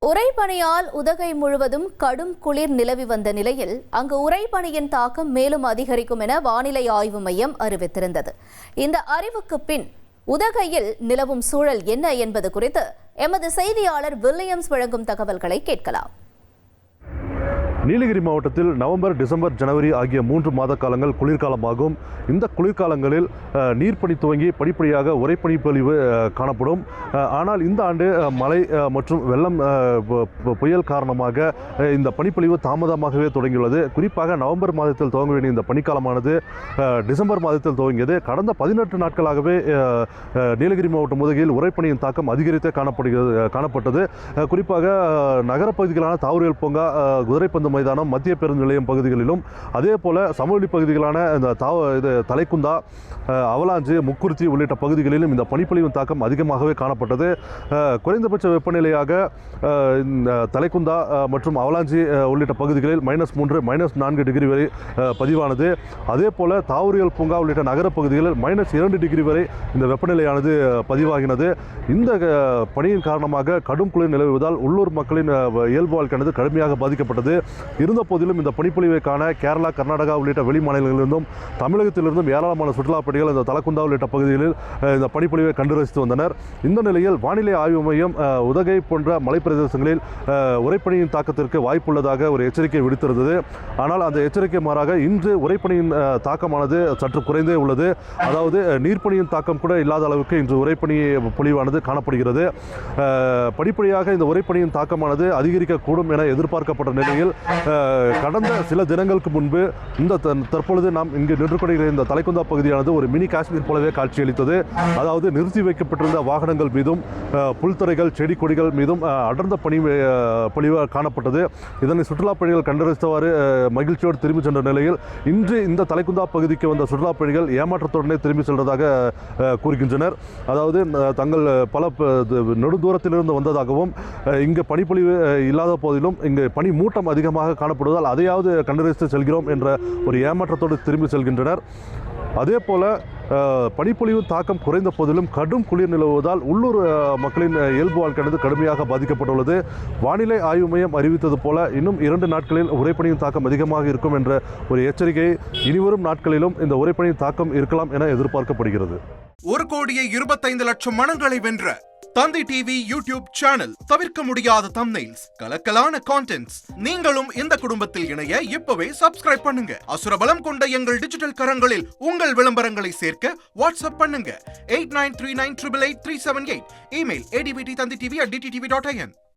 உறைபனியால் உதகை முழுவதும் கடும் குளிர் நிலவி வந்த நிலையில் அங்கு உறைபனியின் தாக்கம் மேலும் அதிகரிக்கும் என வானிலை ஆய்வு மையம் அறிவித்திருந்தது. இந்த அறிவுக்கு பின் உதகையில் நிலவும் சூழல் என்ன என்பது குறித்து எமது செய்தியாளர் வில்லியம்ஸ் வழங்கும் தகவல்களை கேட்கலாம். நீலகிரி மாவட்டத்தில் நவம்பர், டிசம்பர், ஜனவரி ஆகிய 3 மாத காலங்கள் குளிர்காலமாகும். இந்த குளிர்காலங்களில் நீர்ப்பனி துவங்கி படிப்படியாக உறைபனி பொழிவு காணப்படும். ஆனால் இந்த ஆண்டு மழை மற்றும் வெள்ளம் புயல் காரணமாக இந்த பனிப்பொழிவு தாமதமாகவே தொடங்கியுள்ளது. குறிப்பாக நவம்பர் மாதத்தில் துவங்க வேண்டிய இந்த பனிக்காலமானது டிசம்பர் மாதத்தில் துவங்கியது. கடந்த 18 நாட்களாகவே நீலகிரி மாவட்டம் உதகையில் உறைபனியின் தாக்கம் அதிகரித்தே காணப்பட்டது. குறிப்பாக நகரப்பகுதிகளான தாவரியல் பூங்கா, குதிரைப்பந்து மைதானம், மத்திய பேருந்து நிலையம் பகுதிகளிலும் அதே போல சமவெளி பகுதிகளான இந்த தலைக்குந்தா, அவலாஞ்சி, முக்குருத்தி உள்ளிட்ட பகுதிகளிலும் இந்த பனிப்பொழிவின் தாக்கம் அதிகமாகவே காணப்பட்டது. குறைந்தபட்ச வெப்பநிலையாக தலைக்குந்தா மற்றும் அவலாஞ்சி உள்ளிட்ட பகுதிகளில் -3, -4 டிகிரி வரை பதிவானது. அதே போல தாவரியல் பூங்கா உள்ளிட்ட நகர பகுதிகளில் -2 டிகிரி வரை இந்த வெப்பநிலையானது பதிவாகினது. இந்த பனியின் காரணமாக கடும் குளிர் நிலவுவதால் உள்ளூர் மக்களின் இயல்பு வாழ்க்கையானது கடுமையாக பாதிக்கப்பட்டது. இருந்த போதிலும் இந்த பனிப்பொழிவை காண கேரளா, கர்நாடகா உள்ளிட்ட வெளி மாநிலங்களிலிருந்தும் தமிழகத்திலிருந்தும் ஏராளமான சுற்றுலா பயணிகள் இந்த தலக்குந்தா உள்ளிட்ட பகுதிகளில் இந்த பனிப்பொழிவை கண்டு ரசித்து வந்தனர். இந்த நிலையில் வானிலை ஆய்வு மையம் உதகை போன்ற மலைப்பிரதேசங்களில் உறைபனியின் தாக்கத்திற்கு வாய்ப்புள்ளதாக ஒரு எச்சரிக்கை விடுத்திருந்தது. ஆனால் அந்த எச்சரிக்கை மாறாக இன்று உறைபனியின் தாக்கமானது சற்று குறைந்தே உள்ளது. அதாவது நீர்ப்பனியின் தாக்கம் கூட இல்லாத அளவுக்கு இன்று உறைபனி பொழிவானது காணப்படுகிறது. படிப்படியாக இந்த உறைபனியின் தாக்கமானது அதிகரிக்கக்கூடும் என எதிர்பார்க்கப்பட்ட நிலையில் கடந்த சில தினங்களுக்கு முன்பு இந்த தற்பொழுது நாம் இங்கு நின்று கொண்டிருக்கிற இந்த தலைக்குந்தா பகுதியானது ஒரு மினி காஷ்மீர் போலவே காட்சியளித்தது. அதாவது நிறுத்தி வைக்கப்பட்டிருந்த வாகனங்கள் மீதும் புல்தரைகள், செடி கொடிகள் மீதும் அடர்ந்த பனி பொழிவு காணப்பட்டது. இதனை சுற்றுலா பயணிகள் கண்டறிந்தவாறு மகிழ்ச்சியோடு திரும்பி சென்ற நிலையில் இன்று இந்த தலைக்குந்தா பகுதிக்கு வந்த சுற்றுலா பயணிகள் ஏமாற்றத்துடனே திரும்பி சென்றதாக கூறுகின்றனர். அதாவது தங்கள் பல நெடுந்தூரத்திலிருந்து வந்ததாகவும் இங்கு பனிப்பொழிவு இல்லாத போதிலும் இங்கு பனி மூட்டம் அதிகமாக காணப்படுவதால் அதையாவது கண்டறிந்து செல்கிறோம் என்ற ஒரு ஏமாற்றத்தோடு திரும்பி செல்கின்றனர். அதே போல பனிப்பொழிவு தாக்கம் குறைந்த போதிலும் கடும் குளிர் நிலவுவதால் உள்ளூர் மக்களின் இயல்பு வாழ்க்கையானது கடுமையாக பாதிக்கப்பட்டுள்ளது. வானிலை ஆய்வு மையம் அறிவித்தது போல இன்னும் 2 நாட்களில் உறைபனியின் தாக்கம் அதிகமாக இருக்கும் என்ற ஒரு எச்சரிக்கை இனிவரும் நாட்களிலும் இந்த உறைபனியின் தாக்கம் இருக்கலாம் என எதிர்பார்க்கப்படுகிறது. 1,25,00,000 மனங்களை வென்ற தந்தி டிவி யூடியூப் சேனல். தவிர்க்க முடியாத தம்ப்நெயில்ஸ், கலக்கலான கான்டென்ட்ஸ். நீங்களும் இந்த குடும்பத்தில் இணைய இப்பவே சப்ஸ்கிரைப் பண்ணுங்க. அசுரபலம் கொண்ட எங்கள் டிஜிட்டல் கரங்களில் உங்கள் விளம்பரங்களை சேர்க்க வாட்ஸ்அப் பண்ணுங்க. 8939888378. Email advttanditv@dttv.in.